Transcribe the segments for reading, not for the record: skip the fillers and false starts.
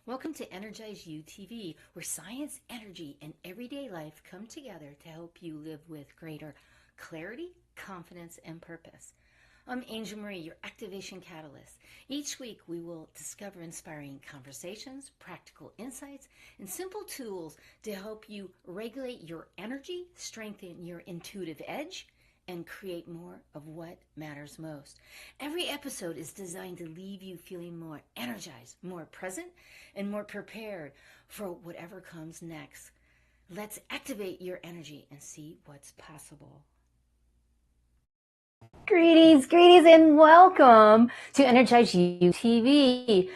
Welcome to EnergizeUtv, where science, energy, and everyday life come together to help you live with greater clarity, confidence, and purpose. I'm Angel Marie, your activation catalyst. Each week we will discover inspiring conversations, practical insights, and simple tools to help you regulate your energy, strengthen your intuitive edge, and create more of what matters most. Every episode is designed to leave you feeling more energized, more present, and more prepared for whatever comes next. Let's activate your energy and see what's possible. Greetings, and welcome to EnergizeUtv,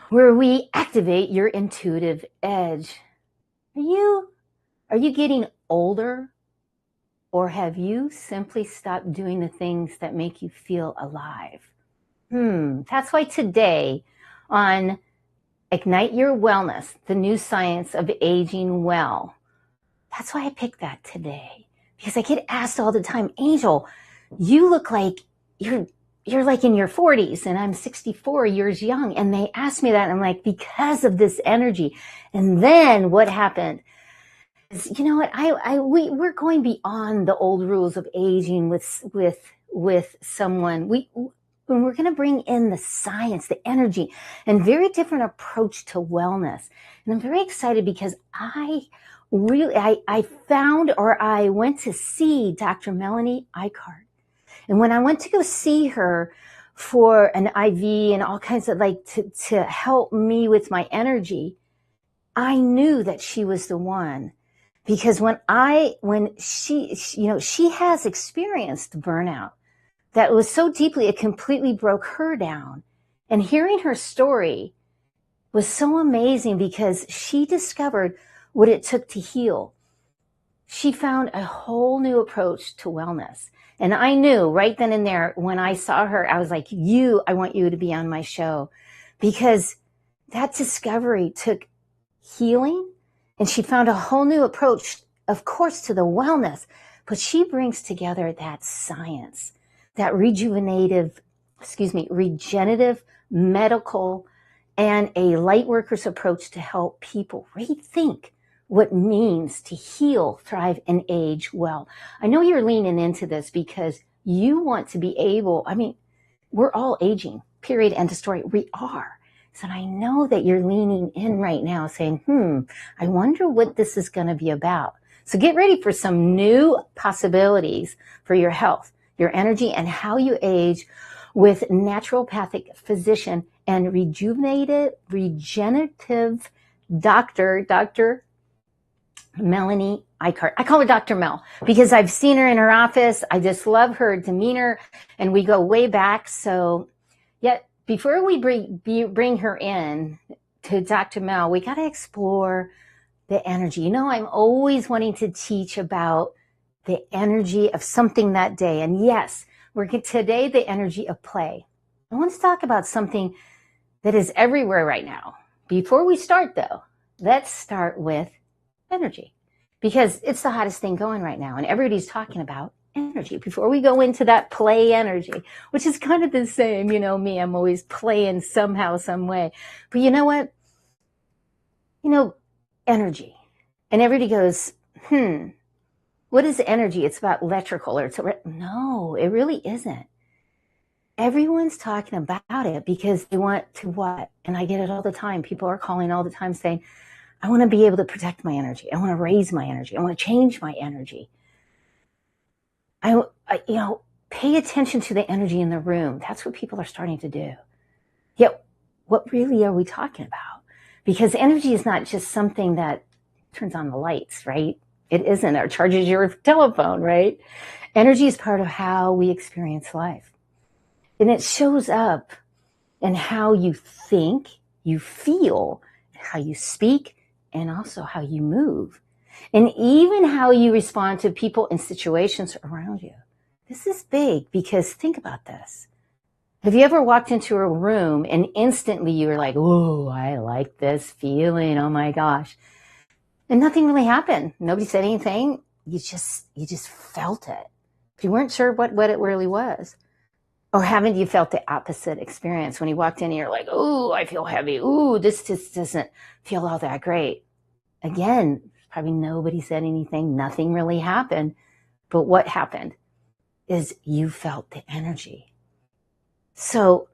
where we activate your intuitive edge. Are you getting older? Or have you simply stopped doing the things that make you feel alive? That's why today on Ignite Your Wellness, the new science of aging well, that's why I picked that today. Because I get asked all the time, Angel, you look like you're like in your 40s and I'm 64 years young. And they ask me that and I'm like, because of this energy. And then what happened? You know what? We're going beyond the old rules of aging with someone. We're going to bring in the science, the energy, and very different approach to wellness. And I'm very excited because I found, or I went to see Dr. Melanie Icard. And when I went to go see her for an IV and all kinds of to help me with my energy, I knew that she was the one. Because when she has experienced burnout that was so deeply, it completely broke her down. And hearing her story was so amazing because she discovered what it took to heal. She found a whole new approach to wellness. And I knew right then and there when I saw her, I was like, I want you to be on my show. Because that discovery took healing. And she found a whole new approach, of course, to the wellness, but she brings together that science, that regenerative, medical, and a lightworker's approach to help people rethink what it means to heal, thrive, and age well. I know you're leaning into this because you want to be able, we're all aging, period, end of story. We are. So I know that you're leaning in right now saying, I wonder what this is going to be about. So get ready for some new possibilities for your health, your energy, and how you age with naturopathic physician and regenerative doctor, Dr. Melanie Icard. I call her Dr. Mel because I've seen her in her office. I just love her demeanor and we go way back. So yet, before we bring her in to Dr. Mel, we got to explore the energy. You know, I'm always wanting to teach about the energy of something that day. And yes, today the energy of play. I want to talk about something that is everywhere right now. Before we start, though, let's start with energy because it's the hottest thing going right now. And everybody's talking about energy. Before we go into that play energy, which is kind of the same, you know me, I'm always playing somehow, some way. But you know what? Energy. And everybody goes, what is energy? It's about electrical no, it really isn't. Everyone's talking about it because they want to what? And I get it all the time. People are calling all the time saying, I want to be able to protect my energy. I want to raise my energy. I want to change my energy. Pay attention to the energy in the room. That's what people are starting to do. Yet, what really are we talking about? Because energy is not just something that turns on the lights, right? It isn't, or charges your telephone, right? Energy is part of how we experience life. And it shows up in how you think, you feel, how you speak, and also how you move. And even how you respond to people and situations around you. This is big because think about this. Have you ever walked into a room and instantly you were like, oh, I like this feeling. Oh my gosh. And nothing really happened. Nobody said anything. You just felt it. But you weren't sure what it really was. Or haven't you felt the opposite experience when you walked in and you're like, oh, I feel heavy. Ooh, this just doesn't feel all that great. Again, probably nobody said anything. Nothing really happened. But what happened is you felt the energy. So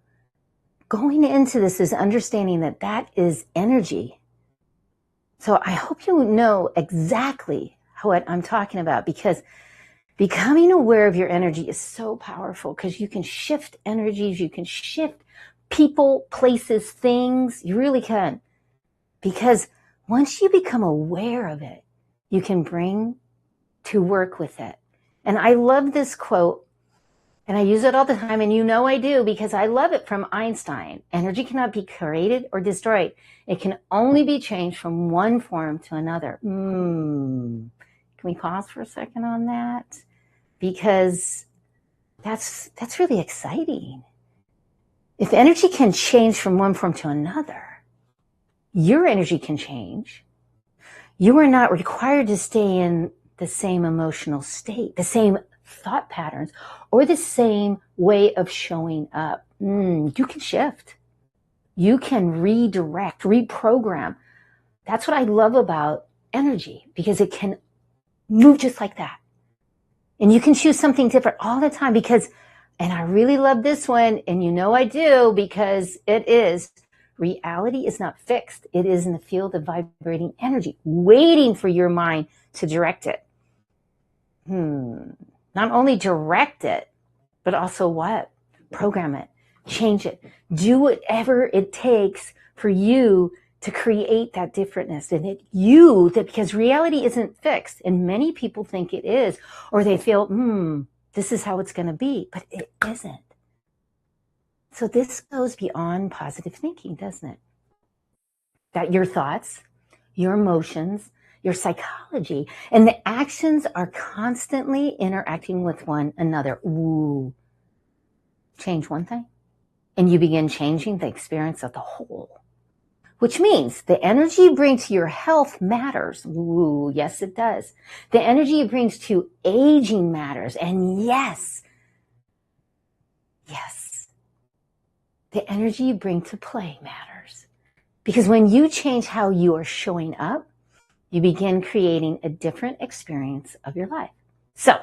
going into this is understanding that that is energy. So I hope you know exactly what I'm talking about, because becoming aware of your energy is so powerful, because you can shift energies, you can shift people, places, things. You really can. Because once you become aware of it, you can bring to work with it. And I love this quote, and I use it all the time, and you know I do, because I love it, from Einstein. Energy cannot be created or destroyed. It can only be changed from one form to another. Can we pause for a second on that? Because that's really exciting. If energy can change from one form to another, your energy can change. You are not required to stay in the same emotional state, the same thought patterns, or the same way of showing up. You can shift. You can redirect, reprogram. That's what I love about energy, because it can move just like that. And you can choose something different all the time, because, and I really love this one, and you know I do, because it is, reality is not fixed. It is in the field of vibrating energy, waiting for your mind to direct it. Not only direct it, but also what? Program it, change it, do whatever it takes for you to create that differentness. And because reality isn't fixed, and many people think it is, or they feel, this is how it's going to be, but it isn't. So this goes beyond positive thinking, doesn't it? That your thoughts, your emotions, your psychology, and the actions are constantly interacting with one another. Change one thing, and you begin changing the experience of the whole. Which means the energy you bring to your health matters. Yes, it does. The energy you bring to aging matters. And yes, the energy you bring to play matters. Because when you change how you are showing up, you begin creating a different experience of your life. So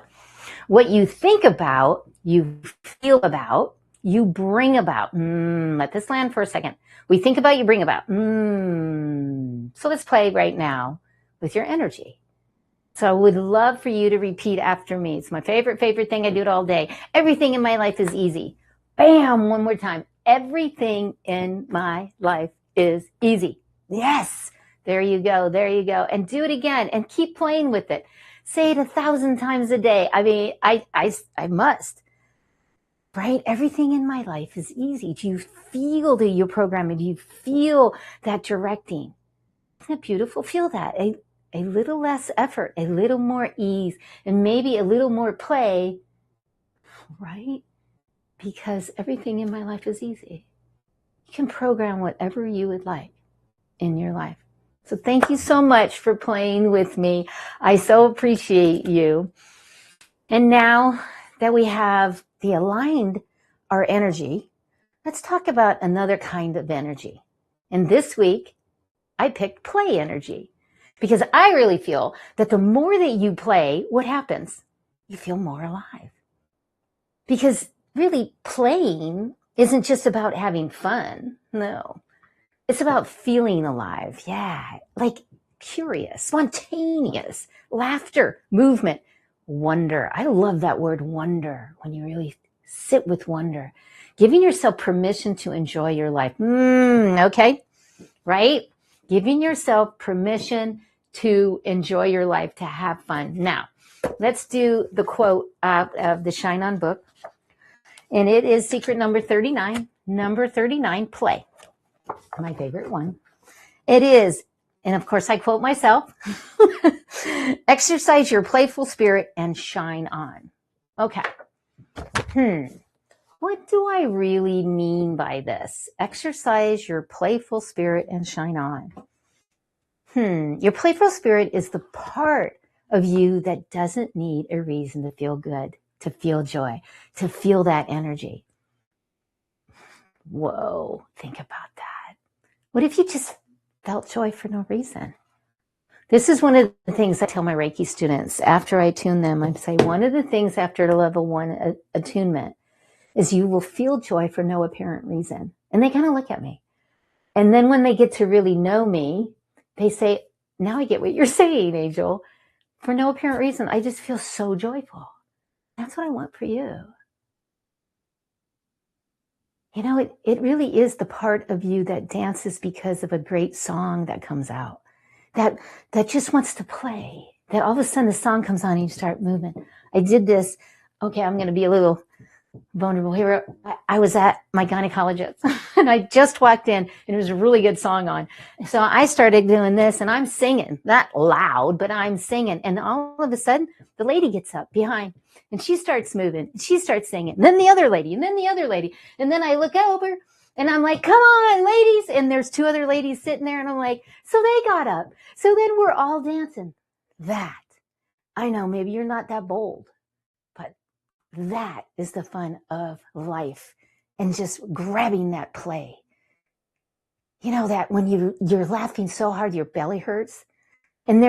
what you think about, you feel about, you bring about. Let this land for a second. We think about, you bring about. So let's play right now with your energy. So I would love for you to repeat after me. It's my favorite thing. I do it all day. Everything in my life is easy. Bam, one more time. Everything in my life is easy. Yes. There you go. And do it again, and keep playing with it. Say it 1,000 times a day. I mean, I must. Right? Everything in my life is easy. Do you feel that you're programming? Do you feel that directing? Isn't it beautiful? Feel that. A little less effort, a little more ease, and maybe a little more play, right? Because everything in my life is easy. You can program whatever you would like in your life. So thank you so much for playing with me. I so appreciate you. And now that we have aligned our energy, let's talk about another kind of energy. And this week, I picked play energy, because I really feel that the more that you play, what happens? You feel more alive. Because really, playing isn't just about having fun. No. It's about feeling alive. Yeah. Like curious, spontaneous, laughter, movement, wonder. I love that word, wonder, when you really sit with wonder. Giving yourself permission to enjoy your life. Okay. Right? Giving yourself permission to enjoy your life, to have fun. Now, let's do the quote of the Shine On book. And it is secret number 39. Number 39, play. My favorite one. It is, and of course I quote myself, exercise your playful spirit and shine on. Okay. What do I really mean by this? Exercise your playful spirit and shine on. Your playful spirit is the part of you that doesn't need a reason to feel good, to feel joy, to feel that energy. Whoa, think about that. What if you just felt joy for no reason? This is one of the things I tell my Reiki students after I tune them. I say, one of the things after level 1 attunement is you will feel joy for no apparent reason. And they kind of look at me. And then when they get to really know me, they say, now I get what you're saying, Angel. For no apparent reason, I just feel so joyful. That's what I want for you. You know, it really is the part of you that dances because of a great song that comes out, that just wants to play, that all of a sudden the song comes on and you start moving. I did this. Okay, I'm going to be a little vulnerable here. I was at my gynecologist and I just walked in and it was a really good song on. So I started doing this and I'm singing, not loud, but I'm singing. And all of a sudden the lady gets up behind and she starts moving. She starts singing. And then the other lady and then the other lady. And then I look over and I'm like, come on, ladies. And there's 2 other ladies sitting there and I'm like, so they got up. So then we're all dancing. That, I know, maybe you're not that bold. That is the fun of life and just grabbing that play. You know that when you're laughing so hard, your belly hurts and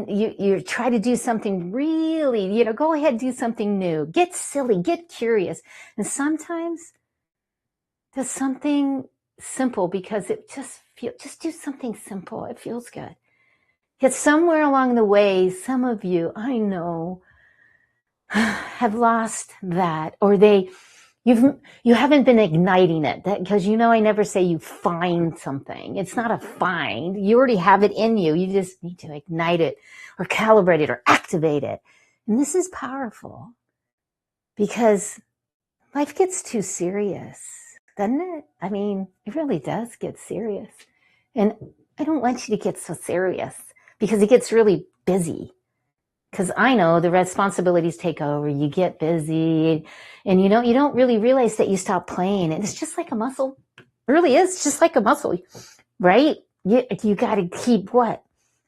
you try to do something really, go ahead, do something new, get silly, get curious. And sometimes just something simple because it just do something simple. It feels good. Yet somewhere along the way, some of you, I know, have lost that, or you haven't been igniting it, because I never say you find something. It's not a find. You already have it in you. You just need to ignite it or calibrate it or activate it. And this is powerful because life gets too serious, doesn't it? I mean, it really does get serious. And I don't want you to get so serious because it gets really busy. Because I know the responsibilities take over, you get busy, and you don't really realize that you stop playing. And it's just like a muscle. It really is just like a muscle, right? You got to keep what?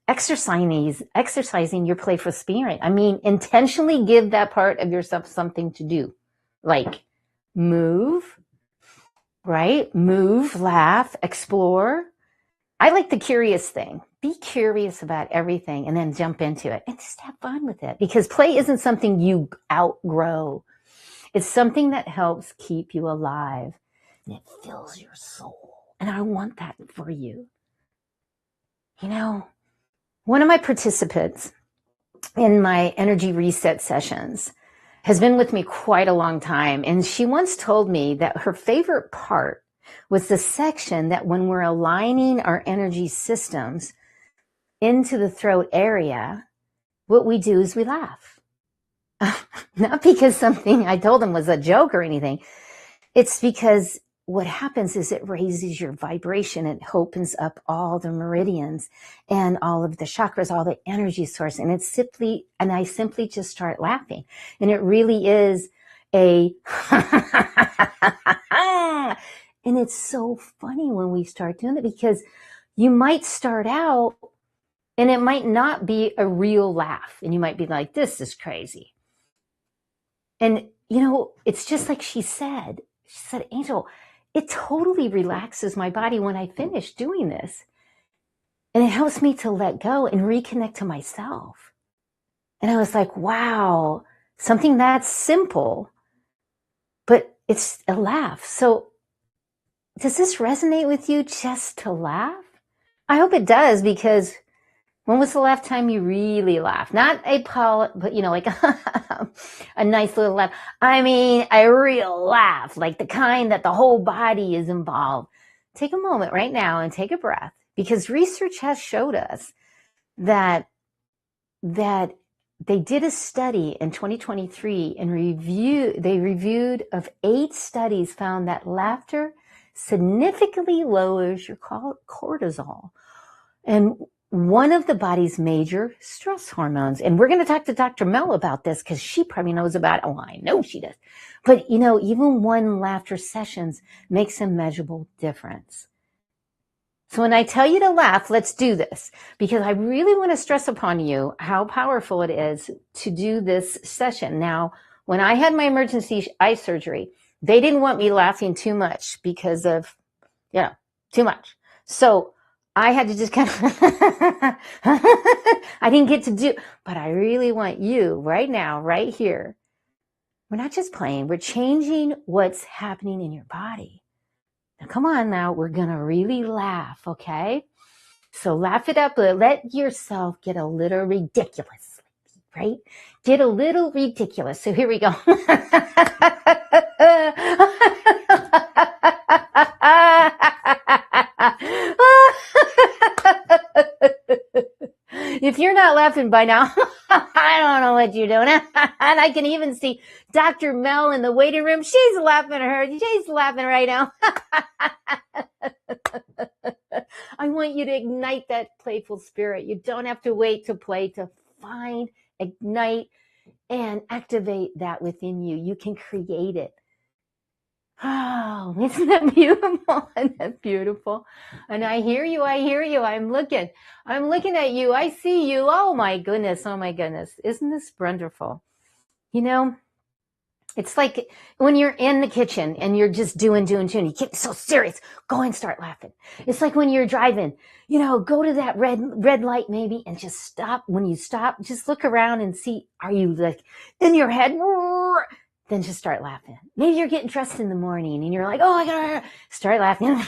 Exercising your playful spirit. I mean, intentionally give that part of yourself something to do. Like move, right? Move, laugh, explore. I like the curious thing. Be curious about everything and then jump into it and just have fun with it, because play isn't something you outgrow. It's something that helps keep you alive and it fills your soul. And I want that for you. One of my participants in my energy reset sessions has been with me quite a long time. And she once told me that her favorite part was the section that when we're aligning our energy systems into the throat area, what we do is we laugh. Not because something I told them was a joke or anything. It's because what happens is it raises your vibration. It opens up all the meridians and all of the chakras, all the energy source. And I simply just start laughing. And it really is and it's so funny when we start doing it, because you might start out and it might not be a real laugh. And you might be like, this is crazy. And, it's just like she said, Angel, it totally relaxes my body when I finish doing this. And it helps me to let go and reconnect to myself. And I was like, wow, something that's simple, but it's a laugh. So does this resonate with you, just to laugh? I hope it does, because when was the last time you really laughed? Not but like a nice little laugh. I mean, a real laugh, like the kind that the whole body is involved. Take a moment right now and take a breath, because research has showed us that they did a study in 2023 and they reviewed of 8 studies, found that laughter significantly lowers your cortisol, and one of the body's major stress hormones. And we're going to talk to Dr. Mel about this, because she probably knows about it. Oh, I know she does. But, even one laughter sessions makes a measurable difference. So when I tell you to laugh, let's do this, because I really want to stress upon you how powerful it is to do this session. Now, when I had my emergency eye surgery, They didn't want me laughing too much because of, too much. So I had to just kind of, I didn't get to do, but I really want you right now, right here. We're not just playing, we're changing what's happening in your body. Now, come on now, we're going to really laugh, okay? So laugh it up, let yourself get a little ridiculous, right? Get a little ridiculous. So here we go. If you're not laughing by now, I don't know what you're doing. And I can even see Dr. Mel in the waiting room. She's laughing She's laughing right now. I want you to ignite that playful spirit. You don't have to wait to play to find, ignite, and activate that within you. You can create it. Oh, isn't that beautiful? Isn't that beautiful? And I hear you. I'm looking at you. I see you. Oh my goodness. Isn't this wonderful? You know, it's like when you're in the kitchen and you're just doing. You get so serious. Go and start laughing. It's like when you're driving, go to that red light maybe and just stop. When you stop, just look around and see, are you like in your head? Then just start laughing. Maybe you're getting dressed in the morning and you're like, oh, I gotta start laughing.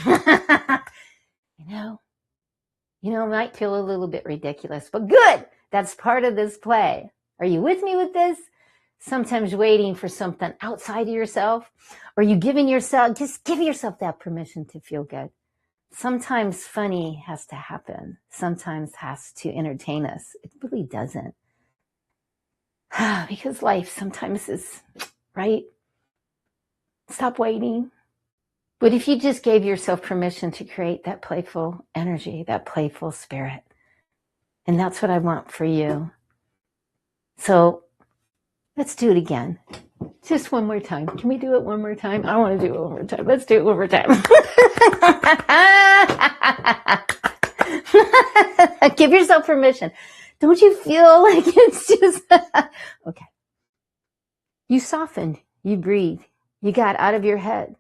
It might feel a little bit ridiculous, but good. That's part of this play. Are you with me with this? Sometimes waiting for something outside of yourself, or you just give yourself that permission to feel good. Sometimes funny has to happen. Sometimes has to entertain us. It really doesn't. Because life sometimes is, right? Stop waiting. But if you just gave yourself permission to create that playful energy, that playful spirit, and that's what I want for you. So let's do it again. Just one more time. Can we do it one more time? I want to do it one more time. Let's do it one more time. Give yourself permission. Don't you feel like it's just... Okay. You softened. You breathed. You got out of your head.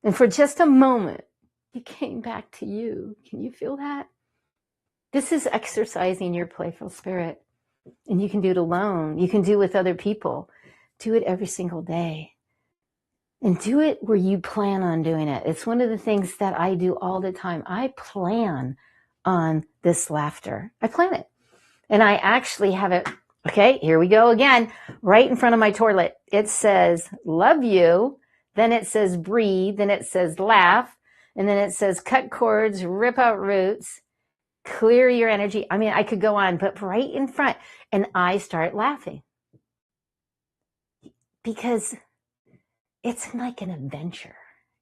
And for just a moment, you came back to you. Can you feel that? This is exercising your playful spirit. And you can do it alone. You can do it with other people. Do it every single day. And do it where you plan on doing it. It's one of the things that I do all the time. I plan on this laughter. I plan it. And I actually have it, okay, here we go again, right in front of my toilet. It says, love you. Then it says breathe. Then it says laugh. And then it says cut cords, rip out roots, clear your energy. I mean, I could go on, but right in front. And I start laughing. Because it's like an adventure.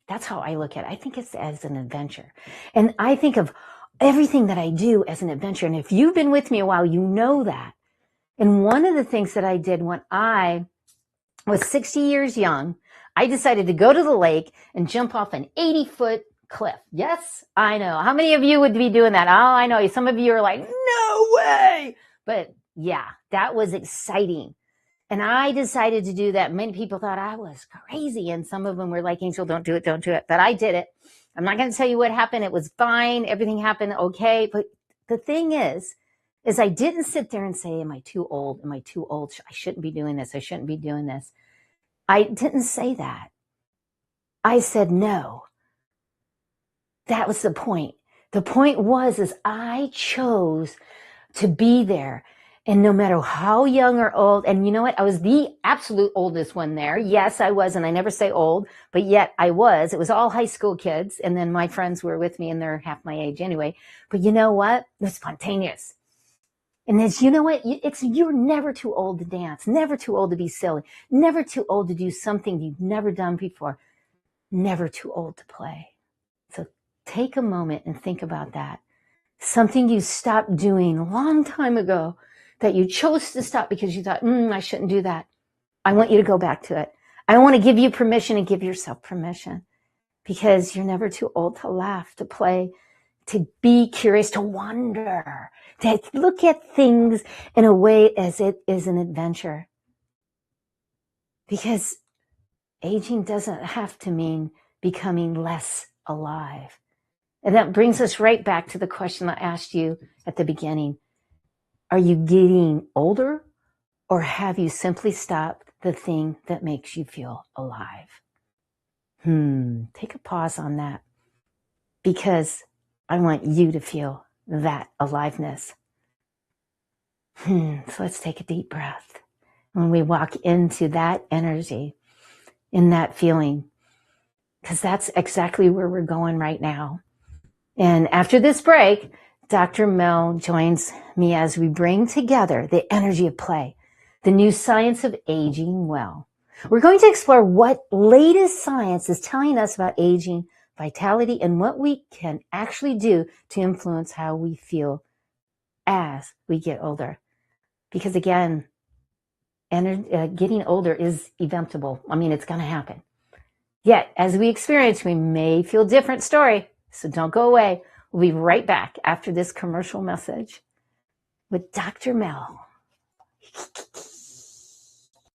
That's how I look at it. I think it's as an adventure. And I think of everything that I do as an adventure. And if you've been with me a while, you know that. And one of the things that I did when I was 60 years young, I decided to go to the lake and jump off an 80-foot cliff. Yes, I know. How many of you would be doing that? Oh, I know. Some of you are like, no way. But yeah, that was exciting. And I decided to do that. Many people thought I was crazy. And some of them were like, Angel, don't do it. But I did it. I'm not going to tell you what happened. It was fine. Everything happened okay. But the thing is I didn't sit there and say, am I too old? Am I too old? I shouldn't be doing this. I shouldn't be doing this. I didn't say that. I said no. That was the point. The point was I chose to be there. And no matter how young or old, and you know what? I was the absolute oldest one there. Yes, I was. And I never say old, but yet I was. It was all high school kids. And then my friends were with me and they're half my age anyway. But you know what? It was spontaneous. And as you know what? You're never too old to dance, never too old to be silly, never too old to do something you've never done before, never too old to play. So take a moment and think about that. Something you stopped doing a long time ago that you chose to stop because you thought, I shouldn't do that. I want you to go back to it. I want to give you permission and give yourself permission because you're never too old to laugh, to play, to be curious, to wonder, to look at things in a way as it is an adventure. Because aging doesn't have to mean becoming less alive. And that brings us right back to the question I asked you at the beginning. Are you getting older, or have you simply stopped the thing that makes you feel alive? Take a pause on that, because I want you to feel that aliveness. So let's take a deep breath. When we walk into that energy, in that feeling, because that's exactly where we're going right now. And after this break, Dr. Mel joins me as we bring together the energy of play, the new science of aging well. We're going to explore what latest science is telling us about aging, vitality, and what we can actually do to influence how we feel as we get older. Because again, getting older is eventable. I mean, it's going to happen. Yet, as we experience, we may feel different story. So don't go away. We'll be right back after this commercial message with Dr. Mel.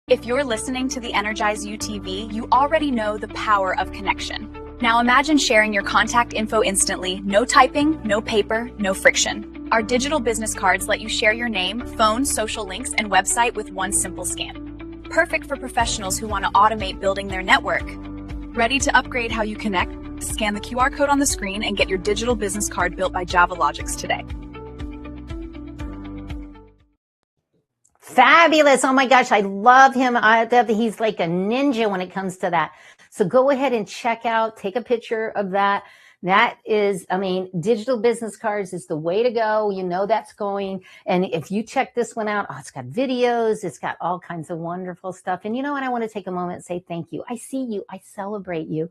If you're listening to the EnergizeUtv, you already know the power of connection. Now imagine sharing your contact info instantly. No typing, no paper, no friction. Our digital business cards let you share your name, phone, social links, and website with one simple scan. Perfect for professionals who want to automate building their network. Ready to upgrade how you connect? Scan the QR code on the screen and get your digital business card built by JavaLogix today. Fabulous. Oh my gosh, I love him. He's like a ninja when it comes to that. So go ahead and check out, take a picture of that. That is, digital business cards is the way to go. You know that's going. And if you check this one out, it's got videos. It's got all kinds of wonderful stuff. And you know what? I want to take a moment and say thank you. I see you. I celebrate you.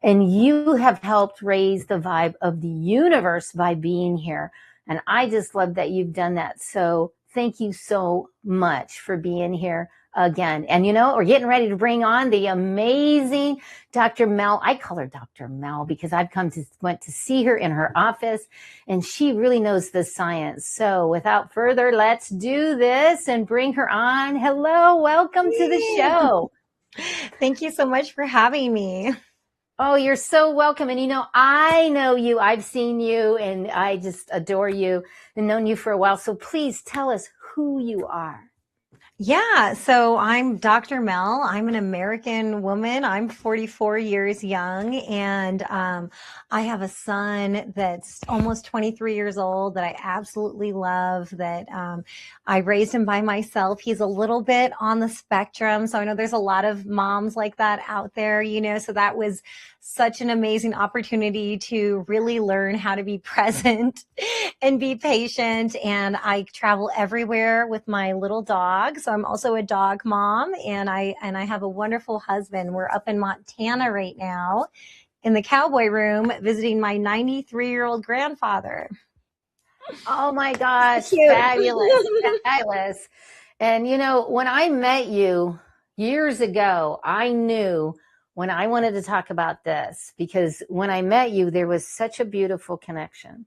And you have helped raise the vibe of the universe by being here. And I just love that you've done that. So thank you so much for being here again. And we're getting ready to bring on the amazing Dr. Mel. I call her Dr. Mel because I've went to see her in her office, and she really knows the science. So without further, let's do this and bring her on. Hello, welcome to the show. Thank you so much for having me. Oh, you're so welcome. And I know you, I've seen you, and I just adore you and known you for a while. So please tell us who you are. Yeah, so I'm Dr. Mel. I'm an American woman. I'm 44 years young, and I have a son that's almost 23 years old that I absolutely love, that I raised him by myself. He's a little bit on the spectrum, so I know there's a lot of moms like that out there, so that was such an amazing opportunity to really learn how to be present and be patient. And I travel everywhere with my little dog. So I'm also a dog mom, and I have a wonderful husband. We're up in Montana right now in the cowboy room visiting my 93-year-old grandfather. Oh my gosh, fabulous, fabulous. And when I met you years ago, I knew when I wanted to talk about this, because when I met you, there was such a beautiful connection.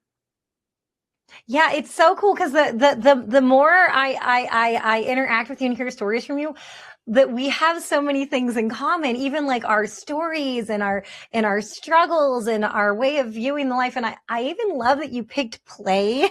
Yeah, it's so cool because the more I interact with you and hear stories from you, that we have so many things in common, even like our stories and our struggles and our way of viewing the life. And I even love that you picked play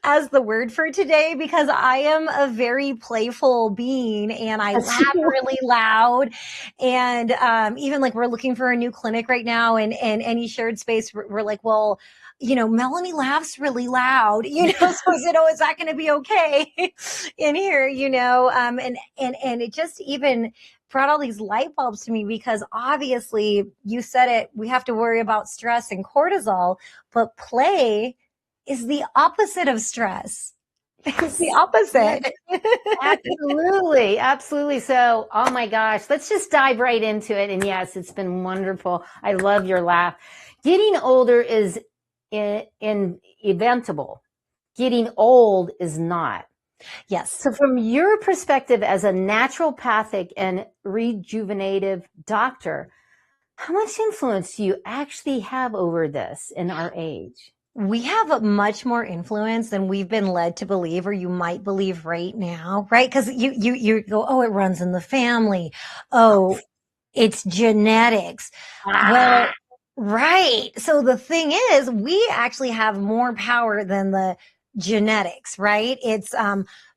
as the word for today, because I am a very playful being, and I laugh really loud. And even like we're looking for a new clinic right now, and any shared space, we're like, well, Melanie laughs really loud, so, is that going to be okay in here, and it just even brought all these light bulbs to me, because obviously you said it, we have to worry about stress and cortisol, but play is the opposite of stress. It's the opposite. Absolutely. Absolutely. So, oh my gosh, let's just dive right into it. And yes, it's been wonderful. I love your laugh. Getting older is inevitable. Getting old is not. Yes. So from your perspective as a naturopathic and rejuvenative doctor, how much influence do you actually have over this in our age? We have much more influence than we've been led to believe, or you might believe right now, right? Because you go, oh, it runs in the family. Oh, It's genetics. Well, right. So the thing is, we actually have more power than the genetics, right? It's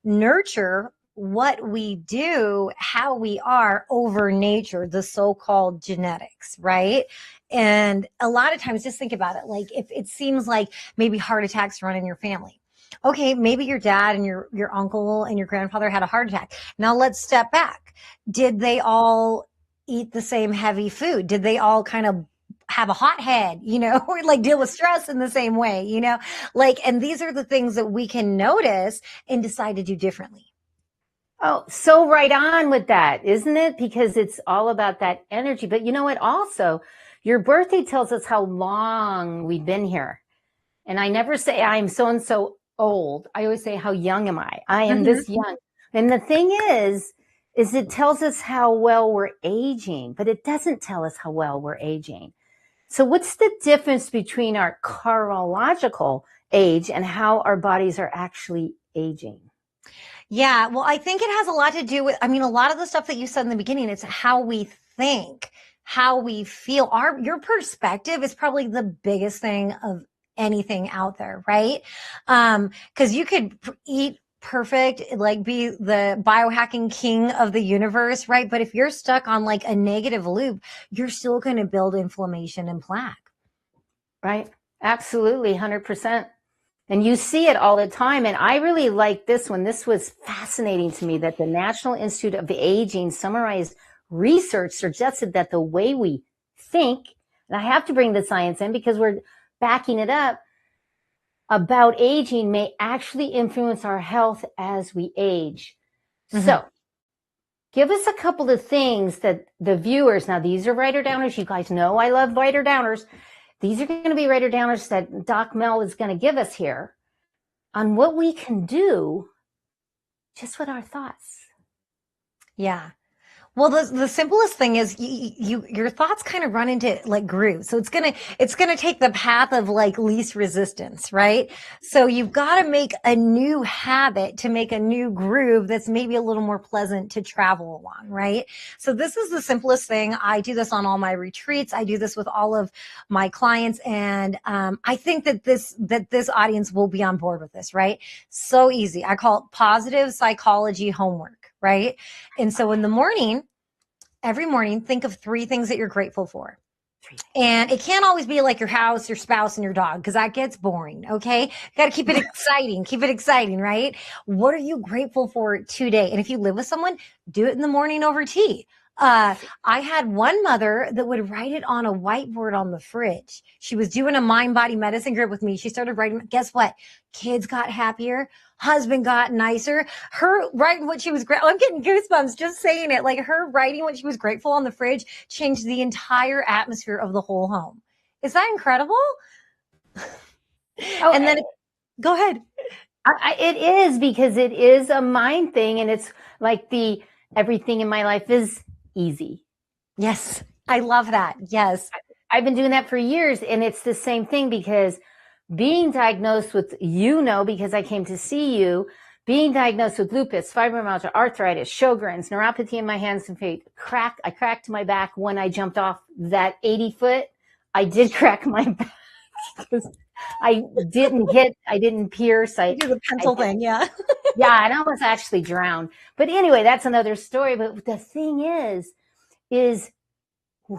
nurture what we do, how we are over nature, the so-called genetics, right? And a lot of times, just think about it. Like if it seems like maybe heart attacks run in your family. Okay, maybe your dad and your uncle and your grandfather had a heart attack. Now let's step back. Did they all eat the same heavy food? Did they all kind of have a hot head, or like deal with stress in the same way, and these are the things that we can notice and decide to do differently. Oh, so right on with that, isn't it? Because it's all about that energy. But you know what? Also, your birthday tells us how long we've been here. And I never say I'm so-and-so old. I always say, how young am I? I am this young. And the thing is it tells us how well we're aging, but it doesn't tell us how well we're aging. So what's the difference between our chronological age and how our bodies are actually aging? Yeah, well, I think it has a lot to do with, a lot of the stuff that you said in the beginning, it's how we think, how we feel. Your perspective is probably the biggest thing of anything out there, right? Because you could eat perfect, like be the biohacking king of the universe, right? But if you're stuck on like a negative loop, you're still going to build inflammation and plaque. Right? Absolutely, 100%. And you see it all the time. And I really like this one. This was fascinating to me that the National Institute of Aging summarized research suggested that the way we think, and I have to bring the science in because we're backing it up, about aging may actually influence our health as we age. So give us a couple of things that the viewers, now these are writer downers. You guys know I love writer downers. These are going to be writer downers that Doc Mel is going to give us here on what we can do just with our thoughts. Yeah. Well, the simplest thing is your thoughts kind of run into like grooves. So it's going to take the path of like least resistance, right? So you've got to make a new habit to make a new groove that's maybe a little more pleasant to travel along, right? So this is the simplest thing. I do this on all my retreats. I do this with all of my clients. And, I think that this audience will be on board with this, right? So easy. I call it positive psychology homework. Right? And so in the morning, every morning, think of 3 things that you're grateful for. And it can't always be like your house, your spouse, and your dog, because that gets boring. Okay. You got to keep it exciting, right? What are you grateful for today? And if you live with someone, do it in the morning over tea. I had one mother that would write it on a whiteboard on the fridge. She was doing a mind body medicine group with me. She started writing. Guess what? Kids got happier. Husband got nicer. Her writing what she was grateful. I'm getting goosebumps just saying it. Like her writing what she was grateful on the fridge changed the entire atmosphere of the whole home. Is that incredible? And then go ahead. It is, because it is a mind thing, and it's like everything in my life is easy. Yes. I love that. Yes. I've been doing that for years, and it's the same thing, because being diagnosed with, because I came to see you, being diagnosed with lupus, fibromyalgia, arthritis, Sjogren's, neuropathy in my hands and feet, I cracked my back when I jumped off that 80-foot. I did crack my back because I didn't pierce. I do the pencil thing. Yeah. Yeah. And I almost actually drowned. But anyway, that's another story. But the thing is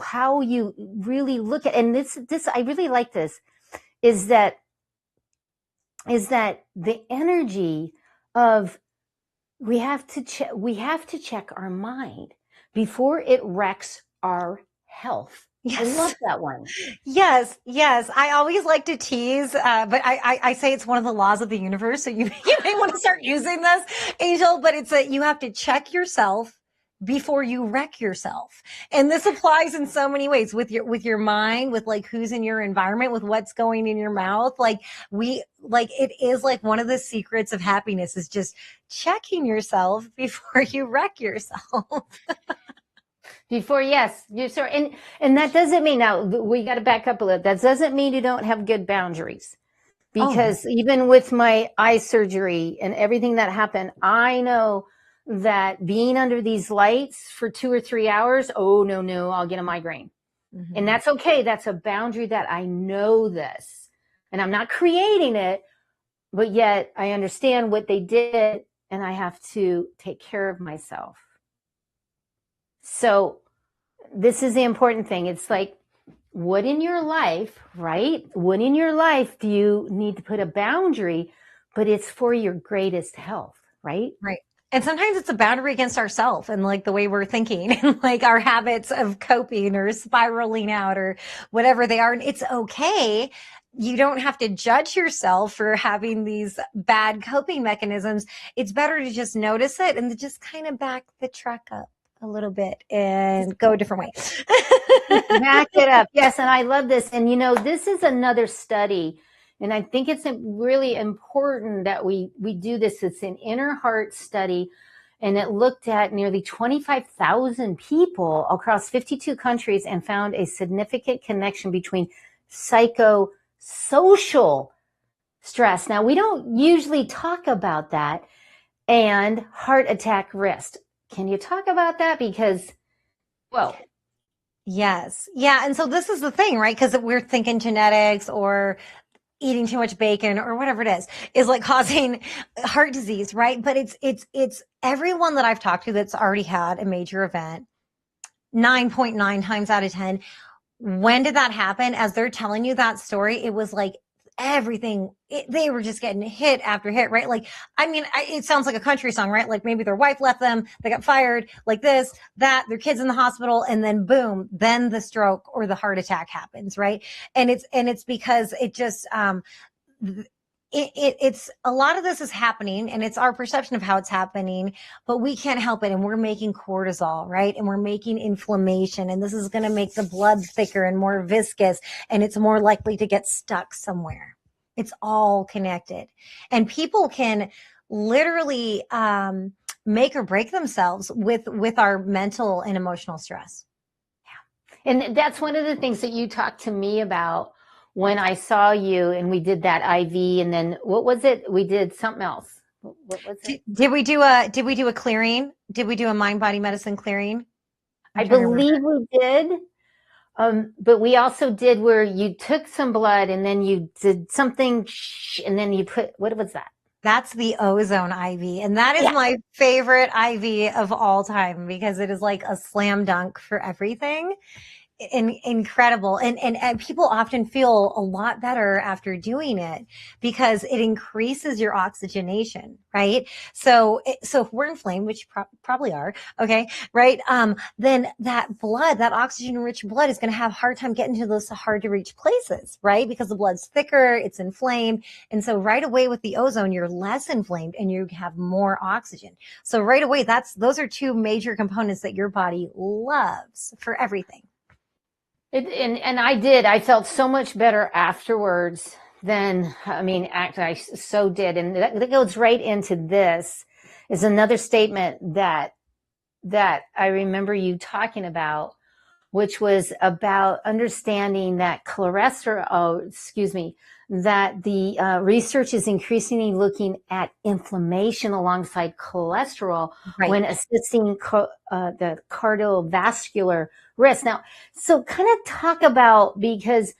how you really look at, and this, I really like this, is that the energy of, we have to check our mind before it wrecks our health. Yes. I love that one. Yes. I always like to tease, but I say it's one of the laws of the universe. So you may want to start using this, Angel, but it's that you have to check yourself before you wreck yourself. And this applies in so many ways with your mind, with like who's in your environment, with what's going in your mouth. It is like one of the secrets of happiness is just checking yourself before you wreck yourself. Yes. And that doesn't mean, now we got to back up a little. That doesn't mean you don't have good boundaries, because even with my eye surgery and everything that happened, I know that being under these lights for 2 or 3 hours, oh, no, I'll get a migraine. Mm-hmm. And that's okay. That's a boundary that I know this. And I'm not creating it, but yet I understand what they did and I have to take care of myself. So this is the important thing. It's like, what in your life, right? What in your life do you need to put a boundary, but it's for your greatest health, right? Right. And sometimes it's a boundary against ourselves and like the way we're thinking and like our habits of coping or spiraling out or whatever they are. And it's okay. You don't have to judge yourself for having these bad coping mechanisms. It's better to just notice it and to just kind of back the truck up a little bit and go a different way. Back it up. Yes. And I love this. And, this is another study. And I think it's really important that we do this. It's an inner heart study. And it looked at nearly 25,000 people across 52 countries and found a significant connection between psychosocial stress. Now, we don't usually talk about that, and heart attack risk. Can you talk about that? Because, well, yes. Yeah. And so this is the thing, right? Because we're thinking genetics or eating too much bacon or whatever it is like causing heart disease, right? But it's everyone that I've talked to that's already had a major event, 9.9 times out of 10. When did that happen? As they're telling you that story, it was like everything, they were just getting hit after hit, right? Like, I mean, it sounds like a country song, right? Like maybe their wife left them, they got fired, like this, that, their kids in the hospital, and then boom, then the stroke or the heart attack happens, right? And it's because it just, it's a lot of this is happening and it's our perception of how it's happening, but we can't help it. And we're making cortisol, right? And we're making inflammation, and this is going to make the blood thicker and more viscous, and it's more likely to get stuck somewhere. It's all connected, and people can literally make or break themselves with our mental and emotional stress. Yeah. And that's one of the things that you talked to me about when I saw you, and we did that IV, and then what was it? We did something else. What was it? Did we do a clearing? Did we do a mind body medicine clearing? I believe we did. But we also did where you took some blood and then you did something and then you put, what was that? That's the ozone IV. And that is my favorite IV of all time because it is like a slam dunk for everything. Incredible. And people often feel a lot better after doing it because it increases your oxygenation, right? So if we're inflamed, which probably are, okay, right? Then that blood, that oxygen rich blood is going to have a hard time getting to those hard to reach places, right? Because the blood's thicker, it's inflamed. And so right away with the ozone, you're less inflamed and you have more oxygen. So right away, those are two major components that your body loves for everything. And I felt so much better afterwards than, actually I so did. And that goes right into this is another statement that I remember you talking about, which was about understanding that that the research is increasingly looking at inflammation alongside cholesterol when assessing the cardiovascular risk. Now, so kind of talk about, because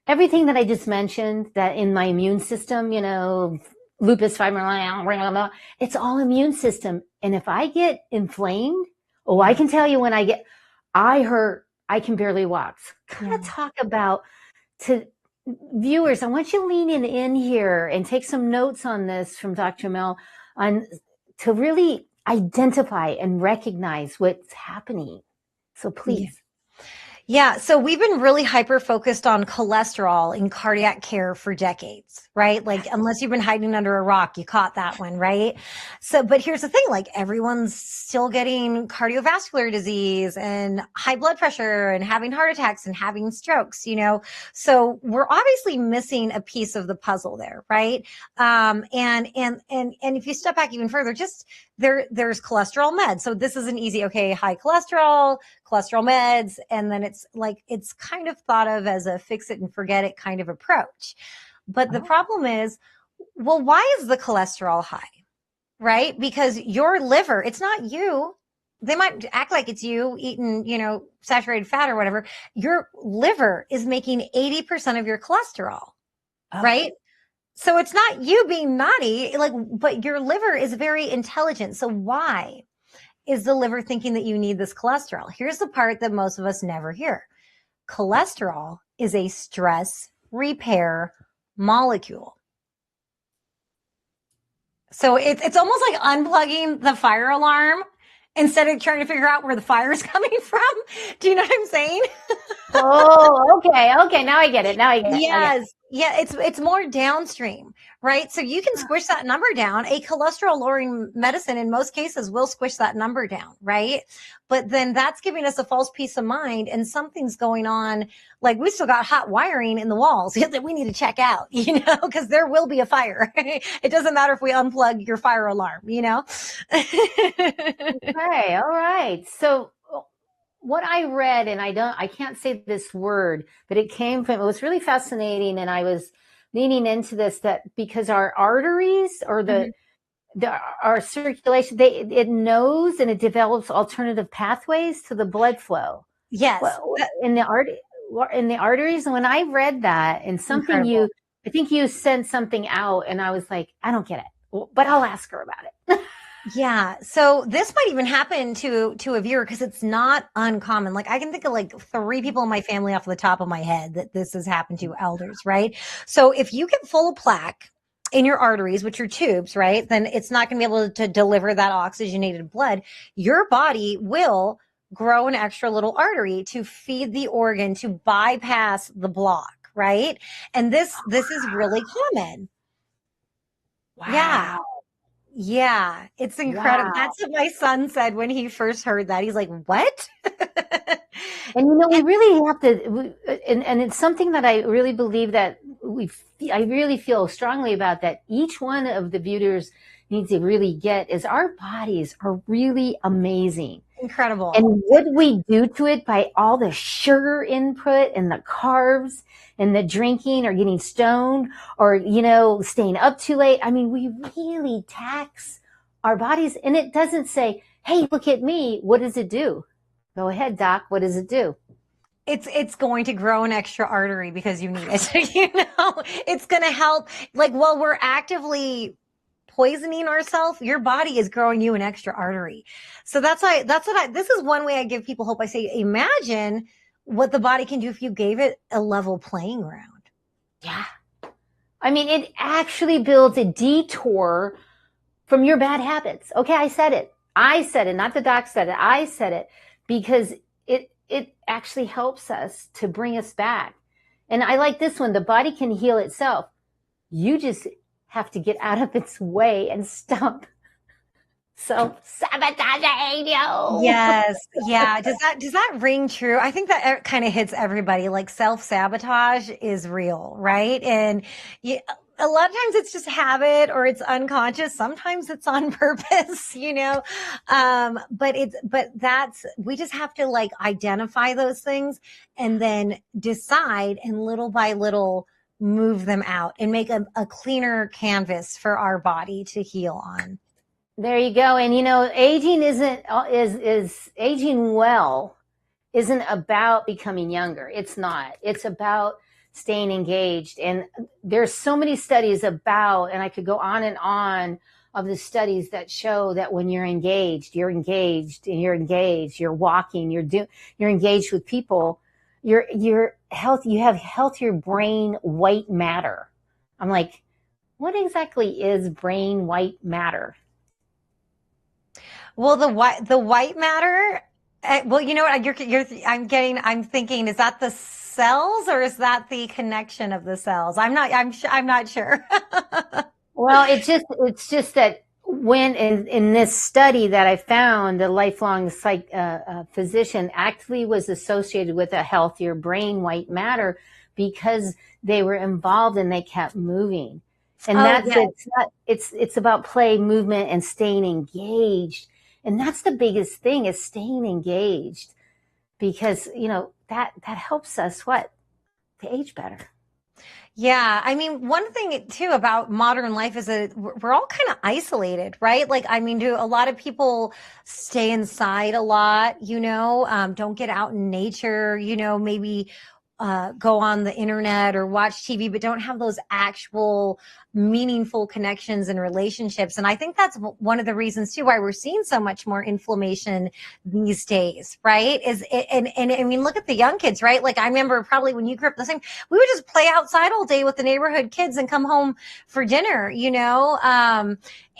everything that I just mentioned, that in my immune system, lupus, fibromyalgia, it's all immune system. And if I get inflamed, I can tell you when I hurt, I can barely walk. So kind of talk about to viewers. I want you leaning in here and take some notes on this from Dr. Mel to really identify and recognize what's happening. So please. Yeah. So we've been really hyper focused on cholesterol in cardiac care for decades, right? Like unless you've been hiding under a rock, you caught that one, right? So, but here's the thing, like everyone's still getting cardiovascular disease and high blood pressure and having heart attacks and having strokes, so we're obviously missing a piece of the puzzle there, right? And if you step back even further, just there's cholesterol meds. So this is an easy, high cholesterol meds. And then it's kind of thought of as a fix it and forget it kind of approach. But the problem is, well, why is the cholesterol high? right? Because your liver, it's not you. They might act like it's you eating, saturated fat or whatever. Your liver is making 80% of your cholesterol, right? So it's not you being naughty, but your liver is very intelligent. So why is the liver thinking that you need this cholesterol? Here's the part that most of us never hear. Cholesterol is a stress repair molecule. So it's almost like unplugging the fire alarm instead of trying to figure out where the fire is coming from. Do you know what I'm saying? Oh, okay. Okay. Now I get it. Yes. Yeah. It's more downstream, right? So you can squish that number down. A cholesterol lowering medicine in most cases will squish that number down, right? But then that's giving us a false peace of mind and something's going on. Like we still got hot wiring in the walls that we need to check out, because there will be a fire. It doesn't matter if we unplug your fire alarm, Okay. All right. So what I read, and I can't say this word, but it was really fascinating. And I was leaning into this, that because our arteries or our circulation, it knows and it develops alternative pathways to the blood flow. Yes. In the arteries. And when I read that and something Incredible. I think you sent something out and I was like, I don't get it, but I'll ask her about it. Yeah. So this might even happen to a viewer because it's not uncommon. Like I can think of like 3 people in my family off the top of my head that this has happened to, elders, right? So if you get full of plaque in your arteries, which are tubes, right, then it's not going to be able to deliver that oxygenated blood. Your body will grow an extra little artery to feed the organ to bypass the block, right? And this is really common. Wow. Yeah. Yeah, it's incredible. Wow. That's what my son said when he first heard that. He's like, what? And we really have to, and it's something that I really believe that I really feel strongly about, that each one of the viewers needs to really get, is our bodies are really amazing. Incredible. And what we do to it by all the sugar input and the carbs and the drinking or getting stoned or, staying up too late. I mean, we really tax our bodies, and it doesn't say, hey, look at me. What does it do? Go ahead, doc. What does it do? It's going to grow an extra artery because you need it. It's going to help. Like, while we're actively poisoning ourselves, your body is growing you an extra artery. So this is one way I give people hope. I say, imagine what the body can do if you gave it a level playing ground. Yeah. I mean, it actually builds a detour from your bad habits. Okay, I said it, not the doc said it. I said it because it actually helps us to bring us back. And I like this one. The body can heal itself. You just have to get out of its way and stop self-sabotaging you. Yes. Yeah. Does that ring true? I think that kind of hits everybody. Like, self-sabotage is real, right? And a lot of times it's just habit or it's unconscious. Sometimes it's on purpose, but we just have to like identify those things and then decide and little by little move them out and make a cleaner canvas for our body to heal on. There you go. And aging aging well isn't about becoming younger. It's not. It's about staying engaged. And there's so many studies about, and I could go on and on of the studies that show that when you're engaged, you're walking, you're engaged with people, you're healthy, you have healthier brain white matter. I'm like, what exactly is brain white matter? Well, the white matter. Well, you know what? I'm thinking, is that the cells or is that the connection of the cells? I'm not sure. Well, it's just that when in this study that I found, the lifelong physician actually was associated with a healthier brain white matter because they were involved and they kept moving. And it's about play, movement, and staying engaged. And that's the biggest thing, is staying engaged, because that helps us to age better. Yeah. I mean, one thing too about modern life is that we're all kind of isolated, right? Like, I mean, do a lot of people stay inside a lot, don't get out in nature, maybe go on the internet or watch TV, but don't have those actual meaningful connections and relationships. And I think that's one of the reasons too why we're seeing so much more inflammation these days, right? And I mean, look at the young kids, right? Like I remember probably when you grew up the same, we would just play outside all day with the neighborhood kids and come home for dinner,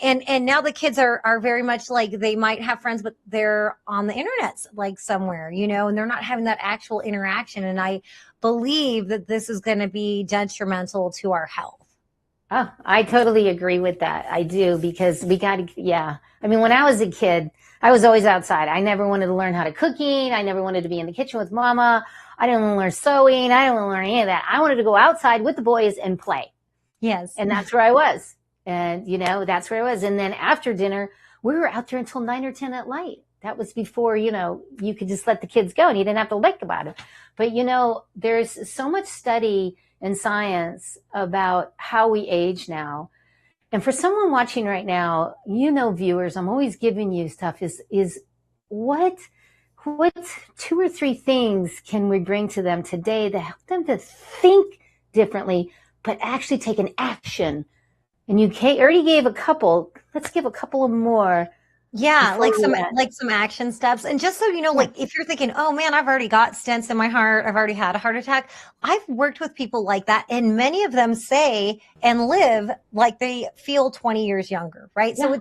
and now the kids are very much like they might have friends, but they're on the internet, like somewhere, and they're not having that actual interaction. And I believe that this is going to be detrimental to our health. Oh, I totally agree with that. I do, because we got to, yeah. I mean, when I was a kid, I was always outside. I never wanted to learn how to cooking. I never wanted to be in the kitchen with mama. I didn't want to learn sewing. I didn't want to learn any of that. I wanted to go outside with the boys and play. Yes. And that's where I was. And, that's where I was. And then after dinner, we were out there until 9 or 10 at night. That was before, you could just let the kids go and you didn't have to think about it. But, there's so much study and science about how we age now. And for someone watching right now, viewers, I'm always giving you stuff is what 2 or 3 things can we bring to them today to help them to think differently, but actually take an action. And you already gave a couple. Let's give a couple of more. Yeah, like some action steps. And just so you know, like if you're thinking, oh man, I've already got stents in my heart, I've already had a heart attack. I've worked with people like that, and many of them say and live like they feel 20 years younger, right? Yeah. So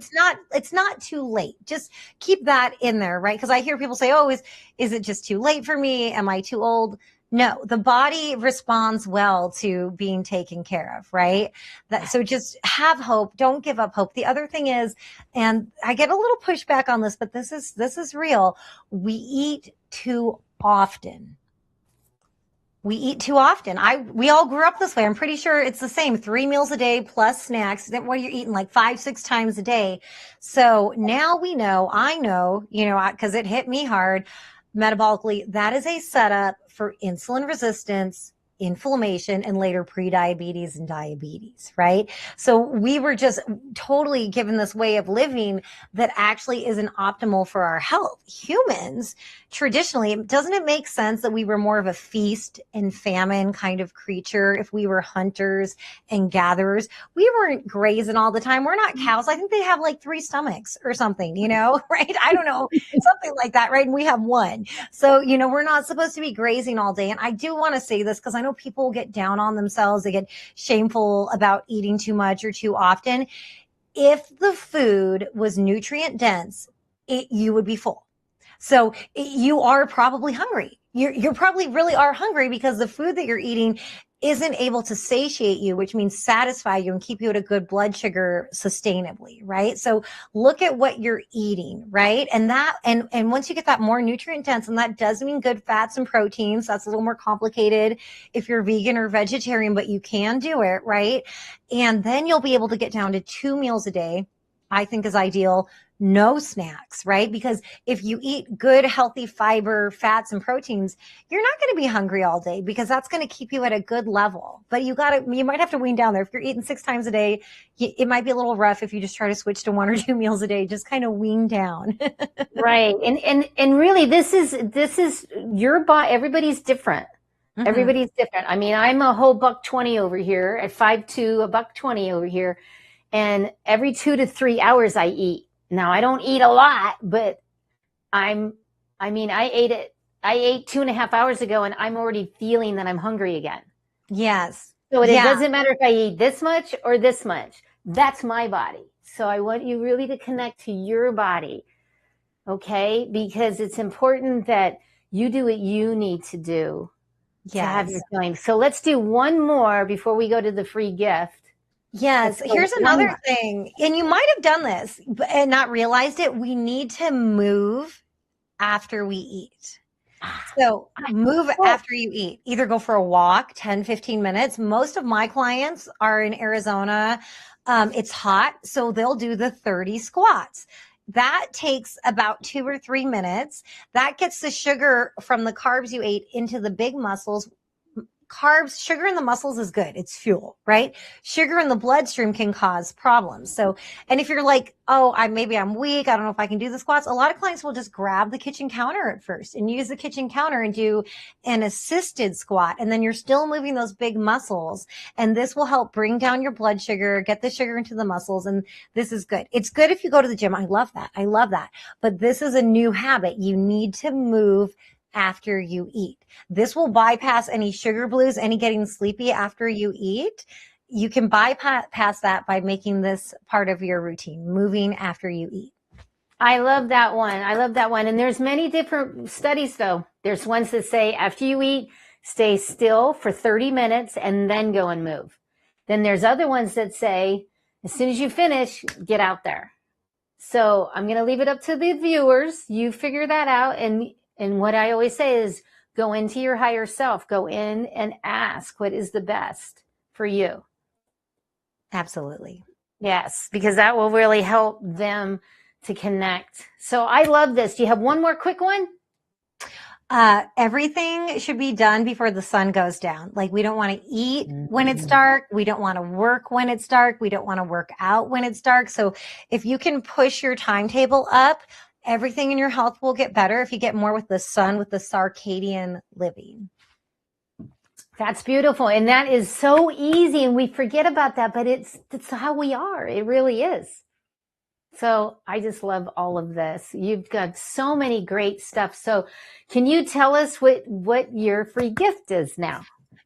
it's not too late. Just keep that in there, right? Because I hear people say, oh, is it just too late for me? Am I too old? No, the body responds well to being taken care of, right? So just have hope. Don't give up hope. The other thing is, and I get a little pushback on this, but this is real. We eat too often. We eat too often. We all grew up this way. I'm pretty sure it's the same. 3 meals a day plus snacks. That way you're eating like 5-6 times a day. So now I know, because it hit me hard metabolically, that is a setup for insulin resistance, inflammation, and later prediabetes and diabetes, right? So we were just totally given this way of living that actually isn't optimal for our health. Humans, traditionally, doesn't it make sense that we were more of a feast and famine kind of creature if we were hunters and gatherers? We weren't grazing all the time. We're not cows. I think they have like 3 stomachs or something, right? I don't know, something like that, right? And we have 1. So, we're not supposed to be grazing all day. And I do want to say this because I know people get down on themselves. They get shameful about eating too much or too often. If the food was nutrient dense, you would be full. So you are probably hungry. You probably really are hungry because the food that you're eating isn't able to satiate you, which means satisfy you and keep you at a good blood sugar sustainably, right? So look at what you're eating, right? And once you get that more nutrient dense, and that does mean good fats and proteins, that's a little more complicated if you're vegan or vegetarian, but you can do it, right? And then you'll be able to get down to 2 meals a day, I think is ideal. No snacks, right? Because if you eat good, healthy fiber, fats, and proteins, you're not going to be hungry all day because that's going to keep you at a good level. But you might have to wean down there. If you're eating 6 times a day, it might be a little rough if you just try to switch to 1 or 2 meals a day. Just kind of wean down. Right. And really, this is your body. Everybody's different. Mm-hmm. Everybody's different. I mean, I'm a whole $120 over here at 5'2", $120 over here. And every 2 to 3 hours I eat. Now I don't eat a lot, but I ate 2.5 hours ago and I'm already feeling that I'm hungry again. Yes. So it doesn't matter if I eat this much or this much. That's my body. So I want you really to connect to your body. Okay. Because it's important that you do what you need to do to have your feeling. So let's do one more before we go to the free gift. Yes. Here's another thing. And you might have done this and not realized it. We need to move after we eat. So move after you eat. Either go for a walk, 10, 15 minutes. Most of my clients are in Arizona. It's hot, so they'll do the 30 squats. That takes about 2 or 3 minutes. That gets the sugar from the carbs you ate into the big muscles carbs, sugar in the muscles is good. It's fuel, right? Sugar in the bloodstream can cause problems. So, and if you're like, oh, maybe I'm weak, I don't know if I can do the squats. A lot of clients will just grab the kitchen counter at first and use the kitchen counter and do an assisted squat. And then you're still moving those big muscles. And this will help bring down your blood sugar, get the sugar into the muscles. And this is good. It's good if you go to the gym. I love that. I love that. But this is a new habit. You need to move after you eat. This will bypass any sugar blues, any getting sleepy after you eat. You can bypass that by making this part of your routine, moving after you eat. I love that one. I love that one. And there's many different studies though. There's ones that say after you eat, stay still for 30 minutes and then go and move. Then there's other ones that say as soon as you finish, get out there. So I'm going to leave it up to the viewers. You figure that out. And what I always say is go into your higher self, go in and ask what is the best for you. Absolutely. Yes, because that will really help them to connect. So I love this. Do you have one more quick one? Everything should be done before the sun goes down. Like we don't want to eat when it's dark. We don't want to work when it's dark. We don't want to work out when it's dark. So if you can push your timetable up, everything in your health will get better if you get more with the sun, with the circadian living. That's beautiful. And that is so easy. And we forget about that, but it's how we are. It really is. So I just love all of this. You've got so many great stuff. So can you tell us what your free gift is now?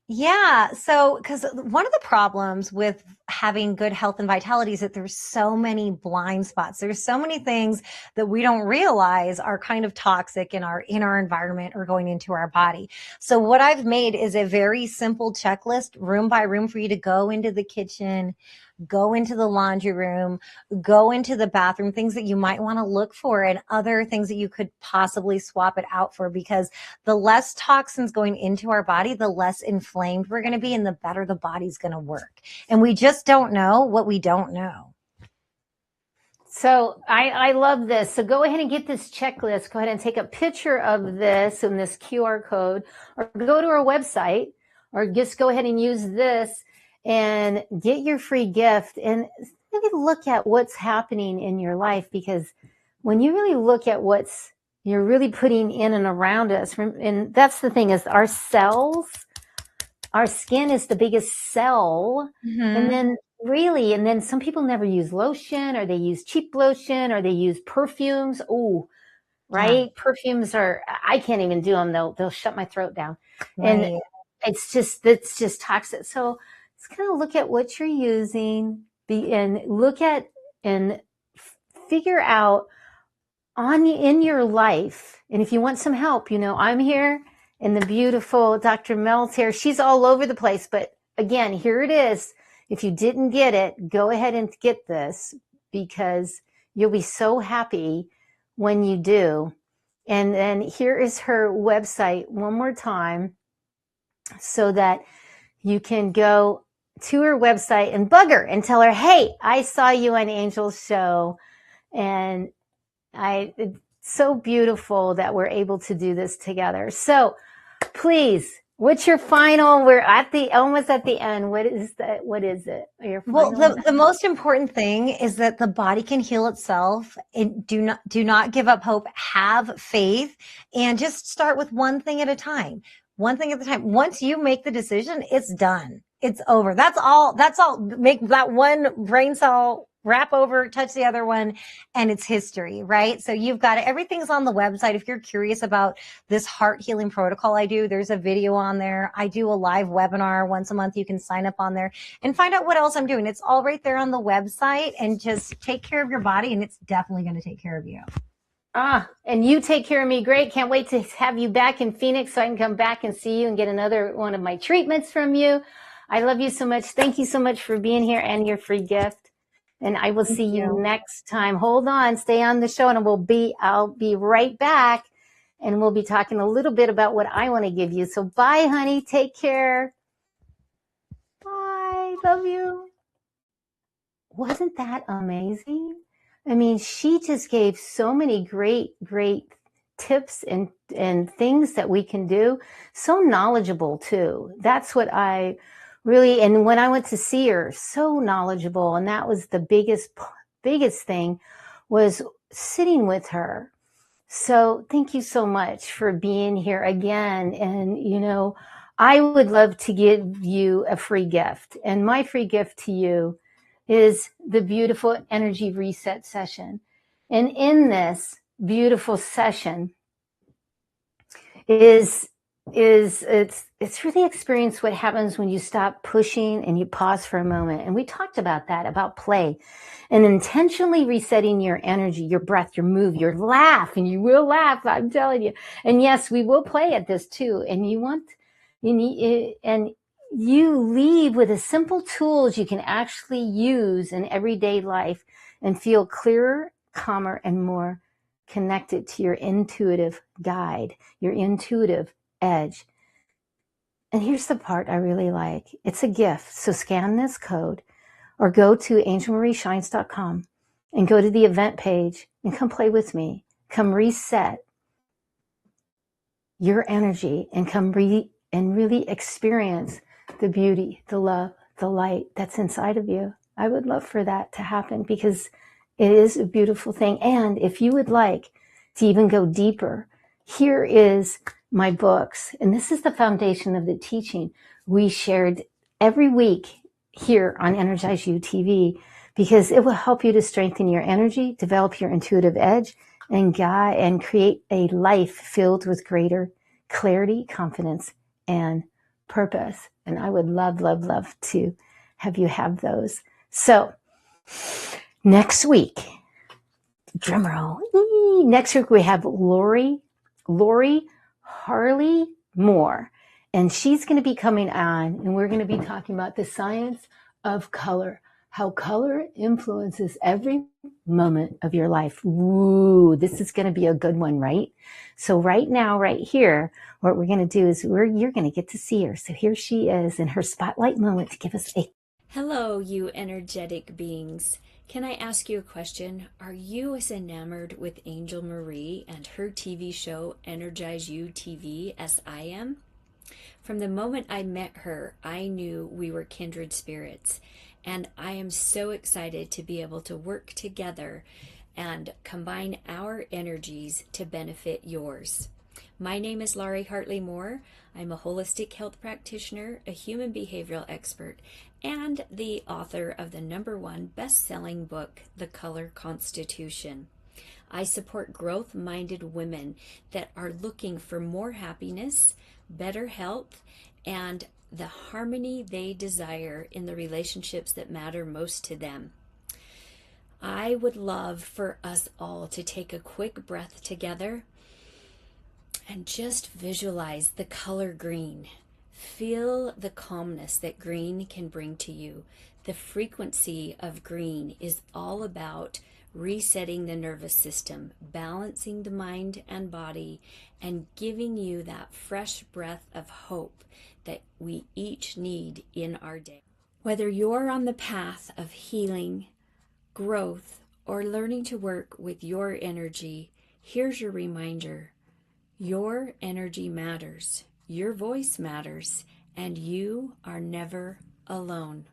Yeah. So, because one of the problems with having good health and vitality is that there's so many blind spots. There's so many things that we don't realize are kind of toxic in our environment or going into our body. So what I've made is a very simple checklist, room by room, for you to go into the kitchen, go into the laundry room, go into the bathroom, things that you might want to look for and other things that you could possibly swap it out for, because the less toxins going into our body, the less inflamed we're going to be and the better the body's going to work. And we just don't know what we don't know. So I love this. So go ahead and get this checklist. Go ahead and take a picture of this and this QR code, or go to our website, or just go ahead and use this and get your free gift and really look at what's happening in your life. Because when you really look at what's you're really putting in and around us, and that's the thing, is our cells, our skin is the biggest cell. And then some people never use lotion, or they use cheap lotion, or they use perfumes. Oh, right. Yeah. Perfumes I can't even do them. They'll shut my throat down. Right. And it's just toxic. So let's kind of look at what you're using and look at and figure out in your life. And if you want some help, I'm here, and the beautiful Dr. Mel's here. She's all over the place. But again, here it is. If you didn't get it, go ahead and get this, because you'll be so happy when you do. And then here is her website one more time, so that you can go to her website and bug her and tell her, hey, I saw you on Angel's show. And it's so beautiful that we're able to do this together. So please, what's your final? We're almost at the end. What is that? What is it? Well, the most important thing is that the body can heal itself. And do not give up hope. Have faith, and just start with one thing at a time. One thing at a time. Once you make the decision, it's done. It's over. That's all. Make that one brain cell wrap over, touch the other one, and it's history, right? So you've got it. Everything's on the website. If you're curious about this heart healing protocol I do, there's a video on there. I do a live webinar once a month. You can sign up on there and find out what else I'm doing. It's all right there on the website, and just take care of your body, and it's definitely going to take care of you. And you take care of me. Great. Can't wait to have you back in Phoenix so I can come back and see you and get another one of my treatments from you. I love you so much. Thank you so much for being here and your free gift. And I will see you next time. Hold on, stay on the show, and I'll be right back, and we'll be talking a little bit about what I want to give you. So bye, honey. Take care. Bye. Love you. Wasn't that amazing? I mean, she just gave so many great tips and things that we can do. So knowledgeable too. That's what I really, and when I went to see her, so knowledgeable. And that was the biggest thing, was sitting with her. So thank you so much for being here again. And, you know, I would love to give you a free gift. And my free gift to you is the beautiful energy reset session. And in this beautiful session it's really experience what happens when you stop pushing and you pause for a moment. And we talked about that, about play and intentionally resetting your energy, your breath, your move, your laugh. And you will laugh, I'm telling you. And yes, we will play at this too. And you need, and you leave with the simple tools you can actually use in everyday life and feel clearer, calmer, and more connected to your intuitive guide, your intuitive edge. And here's the part I really like. It's a gift. So scan this code or go to angelmarieshines.com and go to the event page and come play with me. Come reset your energy and and really experience the beauty, the love, the light that's inside of you. I would love for that to happen because it is a beautiful thing. And if you would like to even go deeper, here is my books. And this is the foundation of the teaching we shared every week here on EnergizeUtv, because it will help you to strengthen your energy, develop your intuitive edge, and guide and create a life filled with greater clarity, confidence, and purpose. And I would love, love, love to have you have those. So next week, drum roll. Next week we have Lori Harley Moore, and she's going to be coming on, and we're going to be talking about the science of color, how color influences every moment of your life. Ooh, this is going to be a good one, right? So right now, right here, what we're going to do is you're going to get to see her. So here she is in her spotlight moment to give us a... Hello, you energetic beings. Can I ask you a question? Are you as enamored with Angel Marie and her TV show EnergizeUtv as I am? From the moment I met her, I knew we were kindred spirits, and I am so excited to be able to work together and combine our energies to benefit yours. My name is Laurie Hartley Moore. I'm a holistic health practitioner, a human behavioral expert, and the author of the #1 best-selling book, The Color Constitution. I support growth-minded women that are looking for more happiness, better health, and the harmony they desire in the relationships that matter most to them. I would love for us all to take a quick breath together and just visualize the color green. Feel the calmness that green can bring to you. The frequency of green is all about resetting the nervous system, balancing the mind and body, and giving you that fresh breath of hope that we each need in our day. Whether you're on the path of healing, growth, or learning to work with your energy, here's your reminder. Your energy matters, your voice matters, and you are never alone.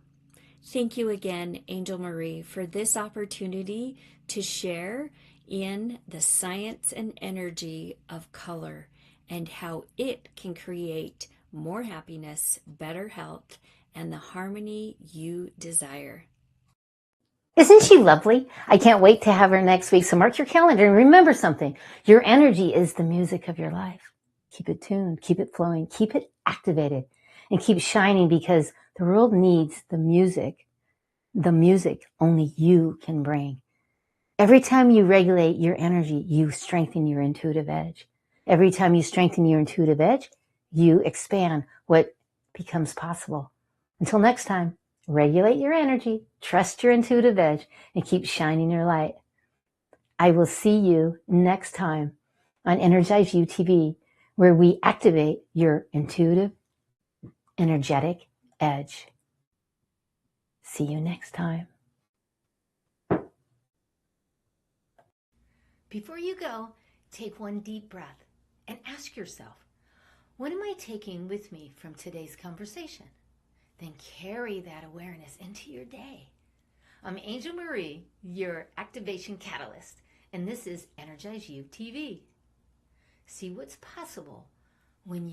Thank you again, Angel Marie, for this opportunity to share in the science and energy of color and how it can create more happiness, better health, and the harmony you desire. Isn't she lovely? I can't wait to have her next week. So mark your calendar and remember something. Your energy is the music of your life. Keep it tuned, keep it flowing, keep it activated, and keep shining, because the world needs the music only you can bring. Every time you regulate your energy, you strengthen your intuitive edge. Every time you strengthen your intuitive edge, you expand what becomes possible. Until next time, regulate your energy, trust your intuitive edge, and keep shining your light. I will see you next time on EnergizeUtv, where we activate your intuitive, energetic edge. See you next time. Before you go, take one deep breath and ask yourself, what am I taking with me from today's conversation? Then carry that awareness into your day. I'm Angel Marie, your activation catalyst, and this is EnergizeUtv. See what's possible when you